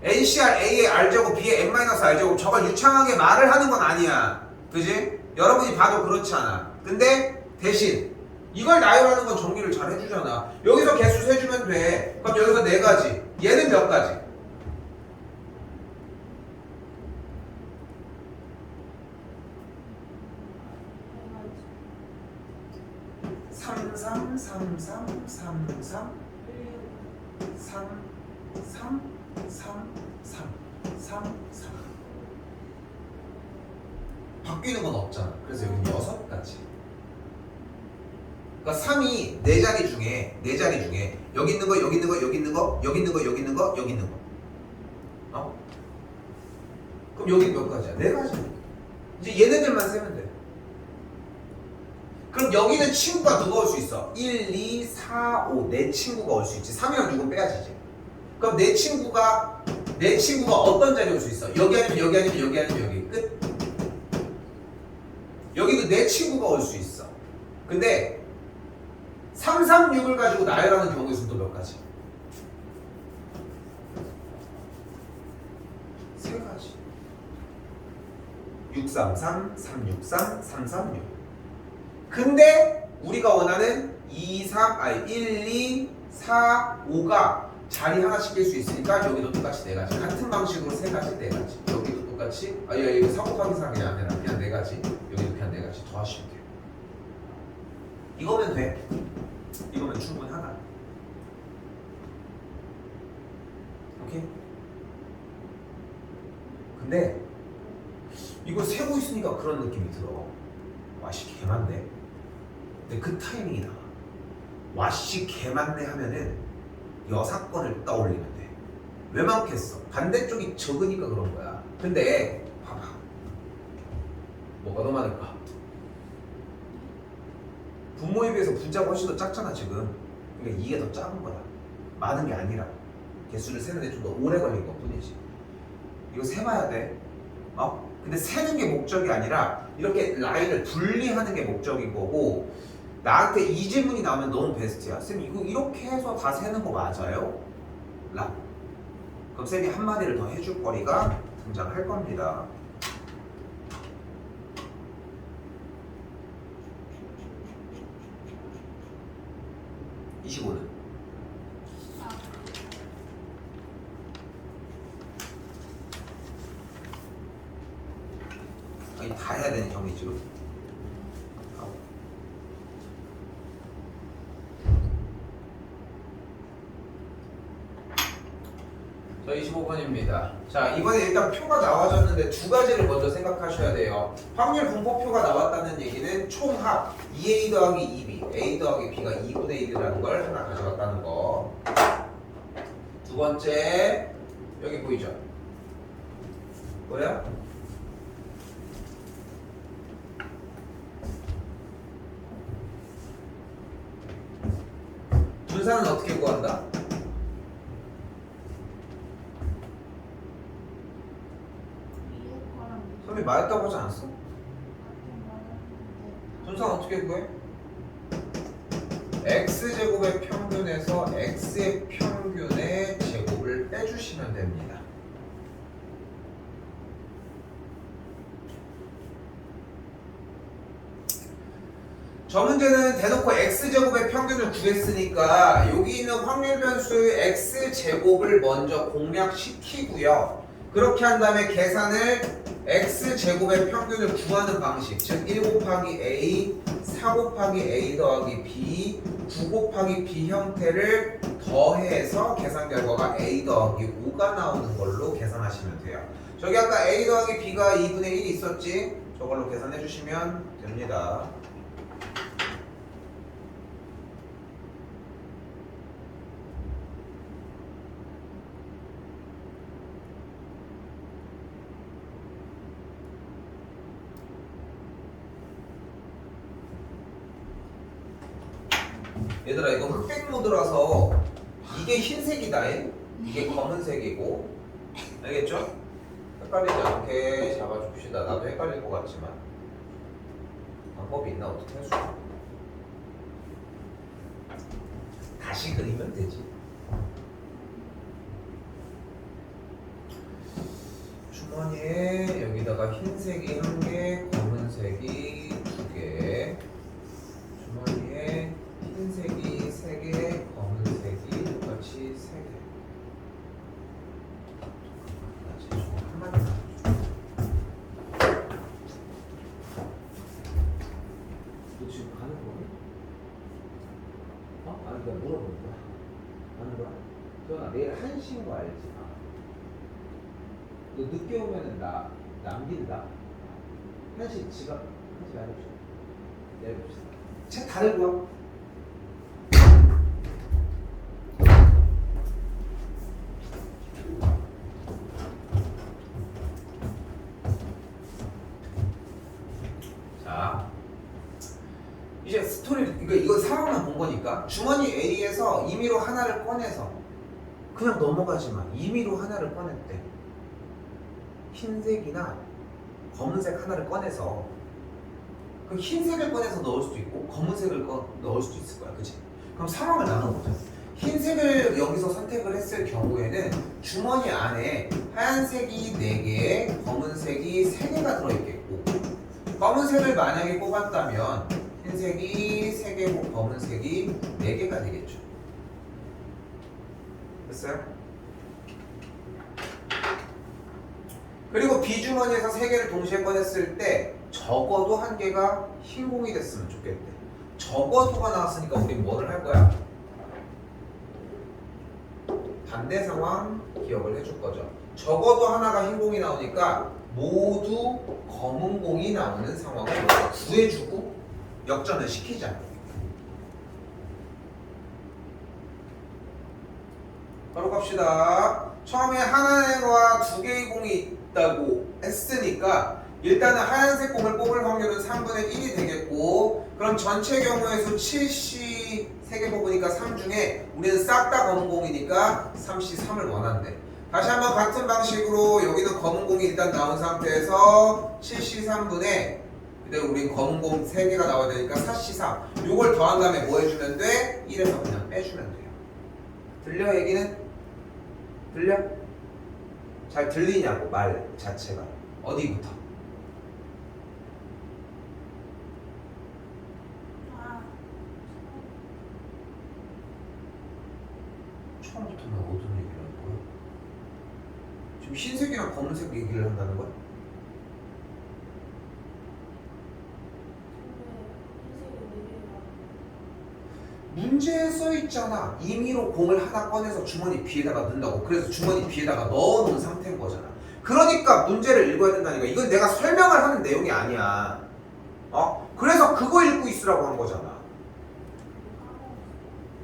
NCR A의 R제곱 B의 N-R제곱 저걸 유창하게 말을 하는 건 아니야. 그지? 여러분이 봐도 그렇지 않아. 근데 대신 이걸 나열하는 건 정리를 잘 해주잖아. 여기서 개수 세주면 돼. 그럼 여기서 네 가지. 얘는 몇 가지? 바뀌는 건 없잖아. 그래서 여기 6가지. 그러니까 3이 네 자리 중에 여기 있는 거, 여기 있는 거, 여기 있는 거, 여기 있는 거, 여기 있는 거, 여기 있는 거. 어? 그럼 여기 몇 가지야? 네 가지. 이제 얘네들만 세면 돼. 그럼 여기는 친구가 누가 올 수 있어? 1, 2, 4, 5. 내 친구가 올 수 있지. 3이랑 6은 빼야지 이제. 그럼 내 친구가 어떤 자리에 올 수 있어? 여기 아니면 여기 아니면 여기 아니면 여기. 끝. 여기도 내 친구가 올 수 있어. 근데 336을 가지고 나열하는 경우의 수도 몇 가지? 세 가지. 633, 363, 336. 근데 우리가 원하는 1, 2, 4, 5가 자리 하나씩 낄 수 있으니까 여기도 똑같이 네 가지. 같은 방식으로 세 가지, 네 가지. 여기도 똑같이 이거 4 곱하기 4 그냥 안 되나? 그냥 네 가지. 여기도 그냥 네 가지. 더 하시면 돼요. 이거면 돼. 이거면 충분하다. 오케이? 근데 이걸 세고 있으니까 그런 느낌이 들어. 와씨 개만데. 근데 그 타이밍이 나와. 와씨 개만데 하면은 여사건을 떠올리면 돼. 왜 많겠어? 반대쪽이 적으니까 그런 거야. 근데 봐봐. 뭐가 더 많을까? 분모에 비해서 분자가 훨씬 더 작잖아 지금. 그러니까 이게 더 작은 거야. 많은 게 아니라 개수를 세는데 좀 더 오래 걸린 것 뿐이지. 이거 세봐야 돼. 근데 세는 게 목적이 아니라 이렇게 라인을 분리하는 게 목적인 거고, 나한테 이 질문이 나오면 너무 베스트야. 쌤 이거 이렇게 해서 다 세는 거 맞아요? 그럼 쌤이 한마디를 더 해줄 거리가 등장할 겁니다. 이 25는? 아니 다 해야 되는 경우이 지금. 자, 25번입니다. 자, 이번에 일단 표가 나와졌는데 두 가지를 먼저 생각하셔야 돼요. 확률 분포표가 나왔다는 얘기는 총합 2a 더하기 2b, a 더하기 b가 2분의 1이라는 걸 하나 가져갔다는 거. 두 번째, 여기 보이죠? 뭐야? 분산은 어떻게 구한다? 선생님이 맞았다고 하지 않았어? 분산 어떻게 구해? x제곱의 평균에서 x의 평균의 제곱을 빼주시면 됩니다. 저 문제는 대놓고 x제곱의 평균을 구했으니까 여기 있는 확률 변수의 x제곱을 먼저 공략시키고요. 그렇게 한 다음에 계산을 x제곱의 평균을 구하는 방식, 즉 1 곱하기 a, 4 곱하기 a 더하기 b, 9 곱하기 b 형태를 더해서 계산 결과가 a 더하기 5가 나오는 걸로 계산하시면 돼요. 저기 아까 a 더하기 b가 2분의 1이 있었지? 저걸로 계산해 주시면 됩니다. 얘들아 이거 흑백 모드라서 이게 흰색이다. 이게 검은색이고. 알겠죠? 헷갈리지 않게 잡아줍시다. 나도 헷갈릴 것 같지만 방법이 있나 어떻게 할 수 있나? 다시 그리면 되지. 주머니에 여기다가 흰색이 1개, 검은색이 2개. 주머니에 흰색이 3개, 검은색이 똑같이 3개. 한마디 너 지금 가는 거야? 아니 내가 물어보는 거야. 가는 거야? 소연아 내일 1시인 거 알지? 너 늦게 오면은 나 남긴다. 1시 지각 하지 말아봅시다. 내려봅시다. 책 다 들고 와. 자, 이제 스토리 이거 상황만 본 거니까 주머니 A에서 임의로 하나를 꺼내서 그냥 넘어가지 마. 임의로 하나를 꺼냈대. 흰색이나 검은색 하나를 꺼내서 그 흰색을 꺼내서 넣을 수도 있고 검은색을 넣을 수도 있을 거야. 그치? 그럼 상황을 나눠보자. 흰색을 여기서 선택을 했을 경우에는 주머니 안에 하얀색이 4개, 검은색이 3개가 들어있겠고 검은색을 만약에 뽑았다면 흰색이 3개고 검은색이 4개가 되겠죠. 됐어요? 그리고 B주머니에서 3개를 동시에 꺼냈을 때 적어도 1개가 흰 공이 됐으면 좋겠대. 적어도가 나왔으니까 우린 뭐를 할 거야? 반대 상황 기억을 해줄 거죠. 적어도 하나가 흰 공이 나오니까 모두 검은 공이 나오는 상황을 구해주고 역전을 시키자. 바로 갑시다. 처음에 하나와 2개의 공이 있다고 했으니까 일단은 하얀색 공을 뽑을 확률은 3분의 1이 되겠고 그럼 전체 경우의 수 7C 3개 뽑으니까 3 중에 우리는 싹 다 검은 공이니까 3C3을 원한대. 다시 한번 같은 방식으로 여기는 검은 공이 일단 나온 상태에서 7C3분의 근데 우린 검은 공 3개가 나와야 되니까 4C3 요걸 더한 다음에 뭐 해주면 돼? 1에서 그냥 빼주면 돼요. 들려 얘기는? 들려? 잘 들리냐고 말 자체가 어디부터? 처음부터는 어떤 얘기를 하는 거야? 지금 흰색이랑 검은색 얘기를 한다는 거야? 문제에 써 있잖아. 임의로 공을 하나 꺼내서 주머니 B에다가 넣는다고. 그래서 주머니 B에다가 넣어놓은 상태인 거잖아. 그러니까 문제를 읽어야 된다니까. 이건 내가 설명을 하는 내용이 아니야. 그래서 그거 읽고 있으라고 한 거잖아.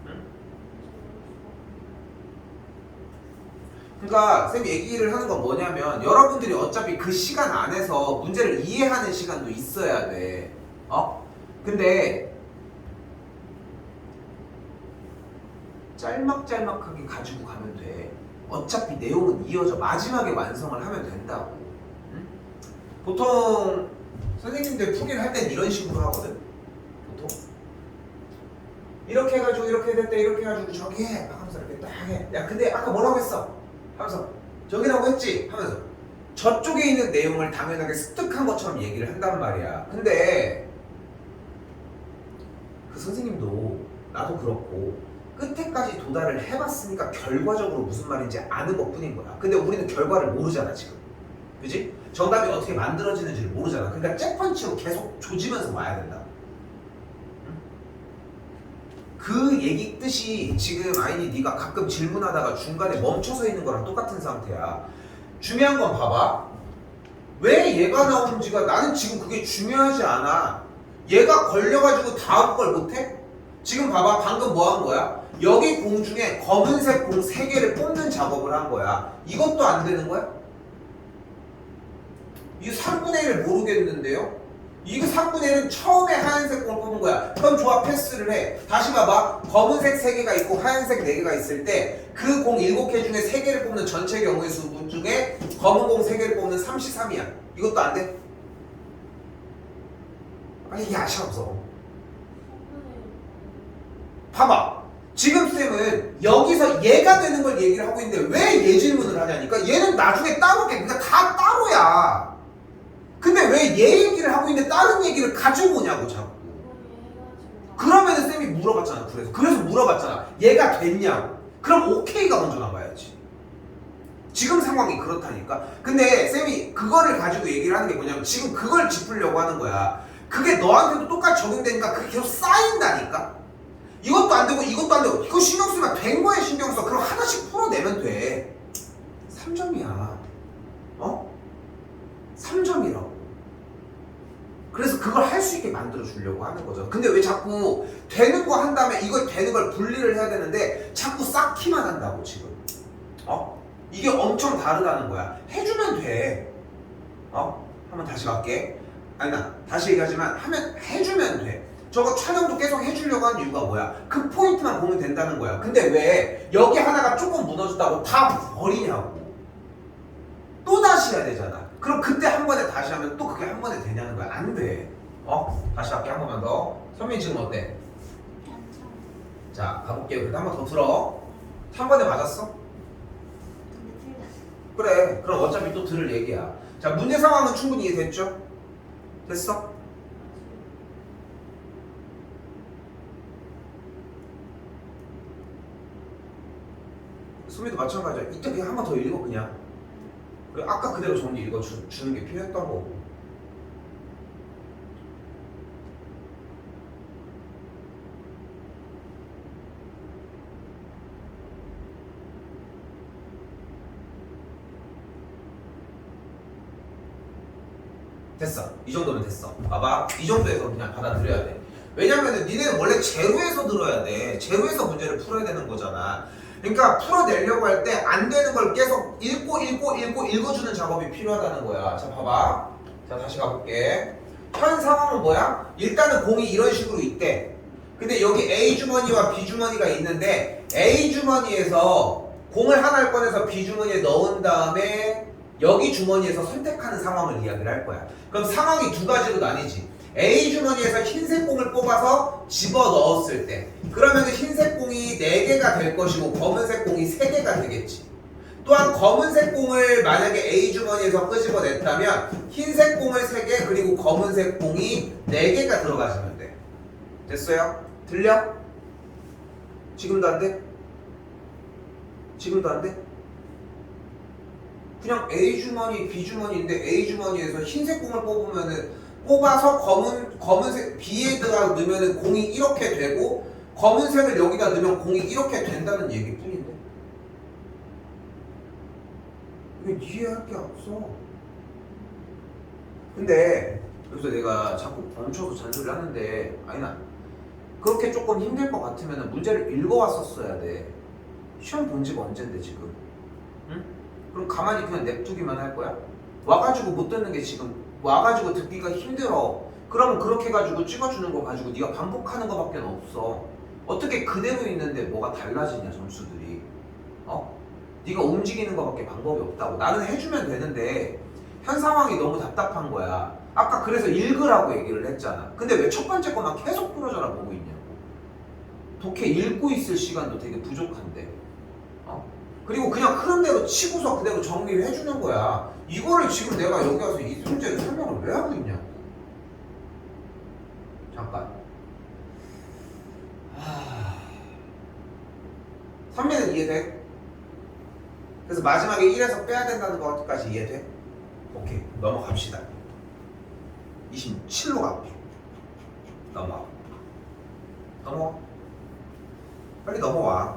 응? 그러니까 쌤이 얘기를 하는 건 뭐냐면 여러분들이 어차피 그 시간 안에서 문제를 이해하는 시간도 있어야 돼. 근데 짤막짤막하게 가지고 가면 돼. 어차피 내용은 이어져 마지막에 완성을 하면 된다고. 응? 보통 선생님들 풀이를 할 땐 이런 식으로 하거든. 보통 이렇게 해가지고 이렇게 됐대 이렇게 해가지고 저기 해 하면서 이렇게 딱 해. 야 근데 아까 뭐라고 했어? 하면서 저기라고 했지? 하면서 저쪽에 있는 내용을 당연하게 습득한 것처럼 얘기를 한단 말이야. 근데 그 선생님도 나도 그렇고 끝에까지 도달을 해봤으니까 결과적으로 무슨 말인지 아는 것 뿐인 거야. 근데 우리는 결과를 모르잖아 지금. 그지? 정답이 어떻게 만들어지는지를 모르잖아. 그러니까 잭펀치로 계속 조지면서 와야 된다. 응? 그 얘기 뜻이 지금 아이니 네가 가끔 질문하다가 중간에 멈춰서 있는 거랑 똑같은 상태야. 중요한 건 봐봐. 왜 얘가 나오는지가 나는 지금 그게 중요하지 않아. 얘가 걸려가지고 다음 걸 못해? 지금 봐봐. 방금 뭐 한 거야? 여기 공 중에 검은색 공 3개를 뽑는 작업을 한 거야. 이것도 안 되는 거야? 이 3분의 1을 모르겠는데요? 이거 3분의 1은 처음에 하얀색 공을 뽑은 거야. 그럼 좋아, 패스를 해. 다시 봐봐. 검은색 3개가 있고 하얀색 4개가 있을 때 그 공 7개 중에 3개를 뽑는 전체 경우의 수 중에 검은 공 3개를 뽑는 33이야. 이것도 안 돼? 아니 이게 아시아 없어. 봐봐. 지금 쌤은 여기서 얘가 되는 걸 얘기를 하고 있는데 왜 얘 질문을 하냐니까. 얘는 나중에 따로게, 그러니까 다 따로야. 근데 왜 얘 얘기를 하고 있는데 다른 얘기를 가지고 오냐고 자꾸. 그러면은 쌤이 물어봤잖아. 그래서 물어봤잖아. 얘가 됐냐고. 그럼 오케이가 먼저 나와야지. 지금 상황이 그렇다니까. 근데 쌤이 그거를 가지고 얘기를 하는 게 뭐냐면 지금 그걸 짚으려고 하는 거야. 그게 너한테도 똑같이 적용되니까 그게 계속 쌓인다니까. 이것도 안 되고 이것도 안 되고 이거 신경 쓰면 된 거에 신경 써. 그럼 하나씩 풀어내면 돼. 3점이야. 어? 3점이라고. 그래서 그걸 할 수 있게 만들어 주려고 하는 거죠. 근데 왜 자꾸 되는 거 한 다음에 이걸 되는 걸 분리를 해야 되는데 자꾸 쌓기만 한다고 지금. 어? 이게 엄청 다르다는 거야. 해주면 돼. 어? 한번 다시 갈게. 아니 나 다시 얘기하지만 하면 해주면 돼. 저거 촬영도 계속 해주려고 하는 이유가 뭐야? 그 포인트만 보면 된다는 거야. 근데 왜 여기 하나가 조금 무너졌다고 다 버리냐고. 또 다시 해야 되잖아. 그럼 그때 한 번에 다시 하면 또 그게 한 번에 되냐는 거야. 안 돼. 어? 다시 할게. 한 번만 더. 선민 지금 어때? 자 가볼게요. 그래도 한 번 더 들어. 한 번에 맞았어? 그래. 그럼 어차피 또 들을 얘기야. 자 문제 상황은 충분히 이해됐죠? 됐어? 수미도 마찬가지야. 이때 그냥 한 번 더 읽어 그냥. 아까 그대로 정리 읽어주는 게 필요했던 거고. 됐어. 이 정도면 됐어. 봐봐. 이 정도에서 그냥 받아들여야 돼. 왜냐면은 니네는 원래 제로에서 들어야 돼. 제로에서 문제를 풀어야 되는 거잖아. 그러니까 풀어내려고 할 때 안 되는 걸 계속 읽어주는 작업이 필요하다는 거야. 자 봐봐. 자 다시 가볼게. 현 상황은 뭐야? 일단은 공이 이런 식으로 있대. 근데 여기 A 주머니와 B 주머니가 있는데 A 주머니에서 공을 하나를 꺼내서 B 주머니에 넣은 다음에 여기 주머니에서 선택하는 상황을 이야기를 할 거야. 그럼 상황이 두 가지로 나뉘지. A 주머니에서 흰색 공을 뽑아서 집어 넣었을 때 그러면 흰색 공이 4개가 될 것이고 검은색 공이 3개가 되겠지. 또한 검은색 공을 만약에 A 주머니에서 끄집어냈다면 흰색 공을 3개 그리고 검은색 공이 4개가 들어가시면 돼. 됐어요? 들려? 지금도 안 돼? 지금도 안 돼? 그냥 A 주머니, B 주머니인데 A 주머니에서 흰색 공을 뽑아서 검은색 B에다가 넣으면 공이 이렇게 되고 검은색을 여기다 넣으면 공이 이렇게 된다는 얘기뿐인데 이거 이해할 게 없어. 근데 여기서 내가 자꾸 멈춰서 잔소리를 하는데 아니나 그렇게 조금 힘들 것 같으면 문제를 읽어왔었어야 돼. 시험 본 지가 언젠데 지금. 응? 그럼 가만히 그냥 냅두기만 할 거야? 와가지고 못 듣는 게 지금 와가지고 듣기가 힘들어. 그러면 그렇게 해가지고 찍어주는 거 가지고 네가 반복하는 거밖에 없어. 어떻게 그대로 있는데 뭐가 달라지냐 점수들이. 어? 네가 움직이는 거밖에 방법이 없다고. 나는 해주면 되는데 현 상황이 너무 답답한 거야. 아까 그래서 읽으라고 얘기를 했잖아. 근데 왜 첫 번째 것만 계속 풀어져라 보고 있냐고. 독해 읽고 있을 시간도 되게 부족한데. 어? 그리고 그냥 흐름대로 치고서 그대로 정리를 해주는 거야. 이거를 지금 내가 여기 와서 이 문제를 설명을 왜 하고 있냐고. 잠깐. 선배는 이해돼? 그래서 마지막에 1에서 빼야 된다는 것까지 이해돼? 오케이. 넘어갑시다. 27로 갈게. 넘어와. 빨리 넘어와.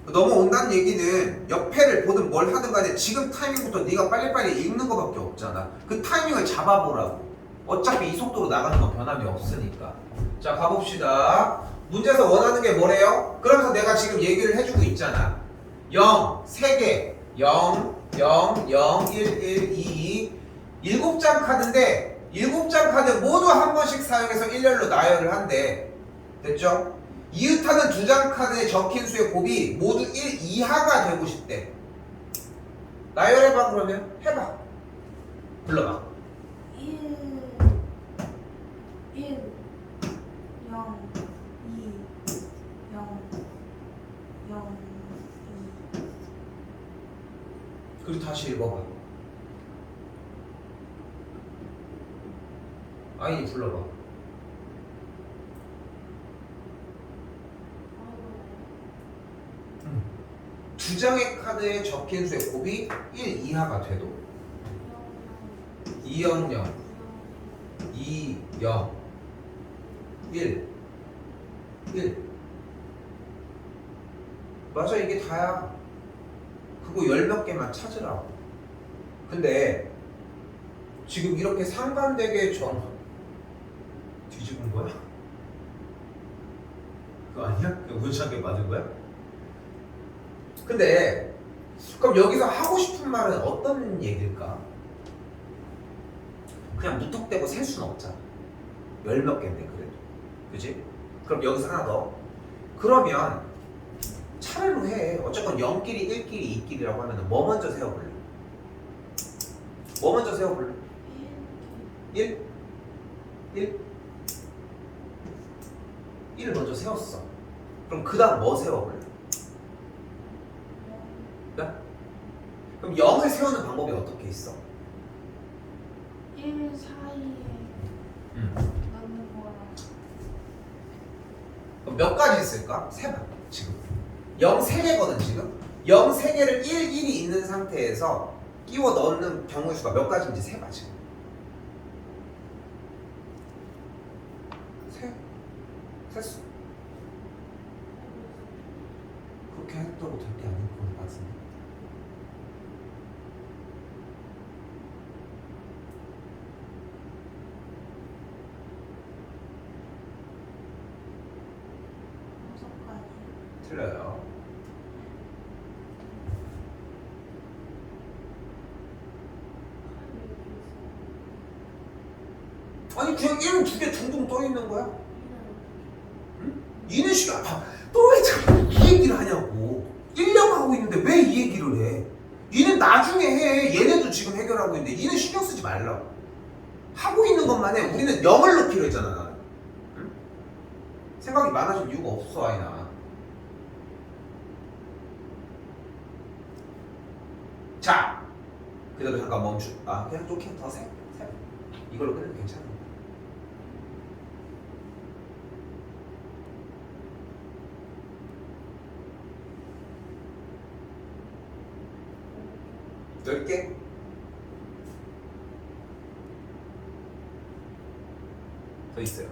넘어온다는 얘기는 옆에를 보든 뭘 하든 간에 지금 타이밍부터 네가 빨리빨리 읽는 거밖에 없잖아. 그 타이밍을 잡아보라고. 어차피 이 속도로 나가는 건 변함이 없으니까. 자 가봅시다. 문제에서 원하는 게 뭐래요? 그러면서 내가 지금 얘기를 해주고 있잖아. 0, 3개 0, 0, 0, 1, 1, 2, 2 7장 카드인데 7장 카드 모두 한 번씩 사용해서 일렬로 나열을 한대. 됐죠? 이웃하는 2장 카드에 적힌 수의 곱이 모두 1 이하가 되고 싶대. 나열해봐. 그러면 해봐. 불러봐. 1 0 2 0 0 2 그리고 다시 읽어봐. 아이니 불러봐. 두 장의 카드에 적힌 수의 곱이 1 이하가 돼도 2 0 0 2 0 1 1 맞아. 이게 다야. 그거 열 몇 개만 찾으라고. 근데 지금 이렇게 상반되게 뒤집은 거야? 그거 아니야? 그거 문창에 맞은 거야? 근데 그럼 여기서 하고 싶은 말은 어떤 얘기일까? 그냥 무턱대고 셀 수는 없잖아. 열 몇 개인데 그래도. 그지? 그럼 여기서 하나 더. 그러면 차례로 해. 어쨌건 0끼리, 1끼리, 2끼리라고 하면 뭐 먼저 세워볼래? 뭐 먼저 세워볼래? 1? 1? 1을 먼저 세웠어. 그럼 그 다음 뭐 세워볼래? 네? 그럼 0을 세우는 방법이 어떻게 있어? 1 사이에 넣는 거랑 그럼 몇 가지 있을까? 세봐. 지금 0 3개거든 지금. 0 3개를 1, 1이 있는 상태에서 끼워 넣는 경우의 수가 몇 가지인지 세봐 지금. 셌어. 그렇게 했다고 될 게 아닐 것 같은데. 틀려요. 아니 그냥 1은 2개 둥둥 떠 있는 거야. 응? 2는 시간 또왜 자꾸 이 얘기를 하냐고. 1령 하고 있는데 왜 이 얘기를 해? 2는 나중에 해. 얘네도 지금 해결하고 있는데 2는 신경 쓰지 말라고. 하고 있는 것만 해. 우리는 0을 넣기로 했잖아 나는. 응? 생각이 많아질 이유가 없어 아이나. 자, 그래도 잠깐 멈추. 그냥 좀 더 세. 이걸로 끝내도 괜찮아. 넓게. 더 있어요.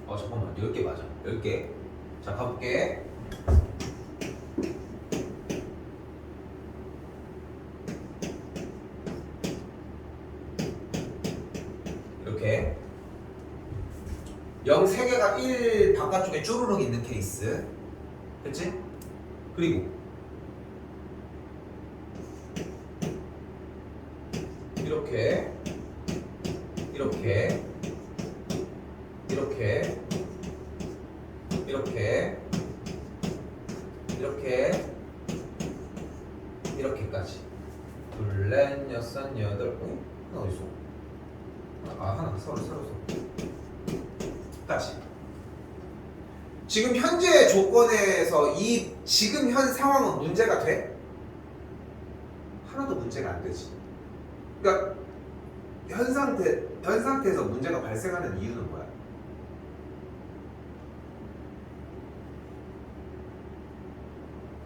잠깐만. 10개 맞아. 10개. 자, 가볼게. 이렇게 0 3개가 1 바깥쪽에 쭈루룩 있는 케이스. 그치? 그리고 이렇게 이렇게 이렇게 이렇게 이렇게 이렇게까지 둘, 넷, 여섯, 여덟. 하나 어딨어? 하나 서로 까지. 지금 현재 조건에서 이 지금 현 상황은 문제가 돼? 하나도 문제가 안 되지. 그러니까 현 상태에서 문제가 발생하는 이유는 뭐야?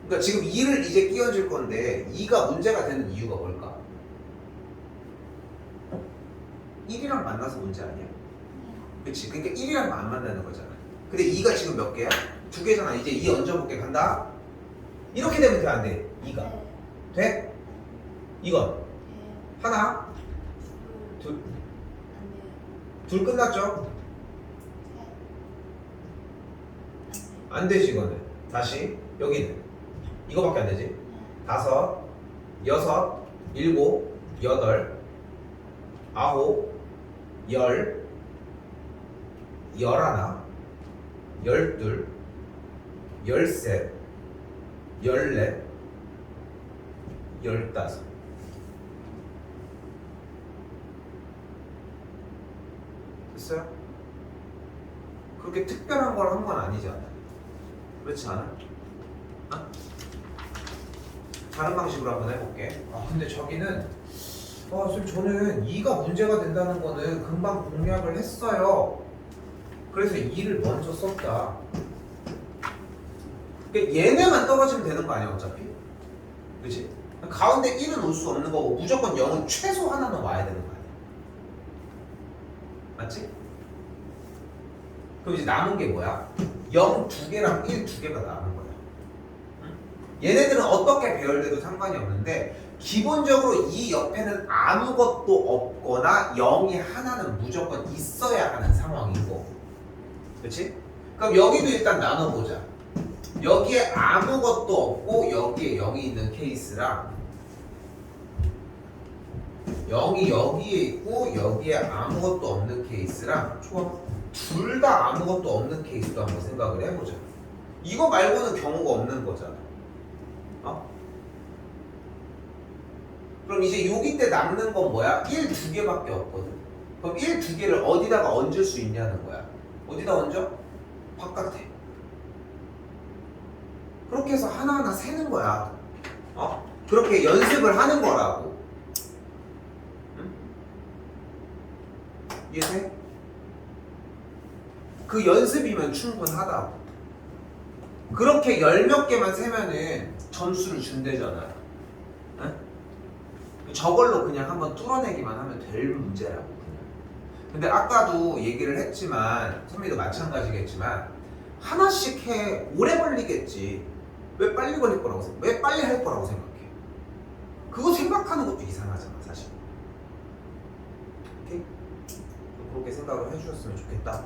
그러니까 지금 2를 이제 끼얹을 건데 2가 문제가 되는 이유가 뭘까? 1이랑 만나서 문제 아니야? 그치? 그러니까 1이랑 안 만나는 거잖아. 근데 2가 지금 몇 개야? 2개잖아. 이제 2 얹어볼게. 간다. 이렇게 되면 돼, 안 돼? 2가 돼? 이건 하나, 둘 끝났죠? 안 되지 이거는. 다시 여기는 이거밖에 안 되지? 5, 6, 7, 8, 9, 10, 11, 12, 13, 14, 15. 됐어요? 그렇게 특별한 걸 한 건 아니잖아. 그렇지 않아? 어? 다른 방식으로 한번 해볼게. 근데 저기는 선생님 저는 2가 문제가 된다는 거는 금방 공략을 했어요. 그래서 2를 먼저 썼다. 그러니까 얘네만 떨어지면 되는 거 아니야 어차피? 그치? 가운데 1은 올 수 없는 거고 무조건 0은 최소 하나는 와야 되는 거 아니야. 맞지? 그럼 이제 남은 게 뭐야? 0 2개랑 1 2개가 남은 거야. 응? 얘네들은 어떻게 배열돼도 상관이 없는데 기본적으로 이 옆에는 아무것도 없거나 0이 하나는 무조건 있어야 하는 상황이고, 그렇지? 그럼 여기도 일단 나눠보자. 여기에 아무것도 없고 여기에 0이 있는 케이스랑 0이 여기에 있고 여기에 아무것도 없는 케이스랑 좋아. 둘 다 아무것도 없는 케이스도 한번 생각을 해보자. 이거 말고는 경우가 없는 거잖아. 그럼 이제 여기 때 남는 건 뭐야? 1, 2개밖에 없거든. 그럼 1, 2개를 어디다가 얹을 수 있냐는 거야. 어디다 얹어? 바깥에. 그렇게 해서 하나하나 세는 거야. 그렇게 연습을 하는 거라고. 응? 이해돼? 그 연습이면 충분하다고. 그렇게 10몇 개만 세면은 점수를 준대잖아. 응? 저걸로 그냥 한번 뚫어내기만 하면 될 문제라고 그냥. 근데 아까도 얘기를 했지만 선미도 마찬가지겠지만 하나씩 해 오래 걸리겠지. 왜 빨리 걸릴 거라고 생각해? 왜 빨리 할 거라고 생각해? 그거 생각하는 것도 이상하잖아 사실. 오케이? 그렇게 생각을 해주셨으면 좋겠다.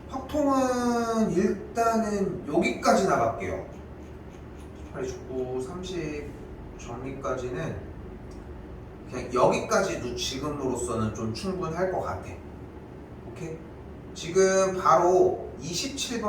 확통은 일단은 여기까지 나갈게요. 89, 30 정리까지는 그냥 여기까지도 지금으로서는 좀 충분할 것 같아. 오케이? 지금 바로 27번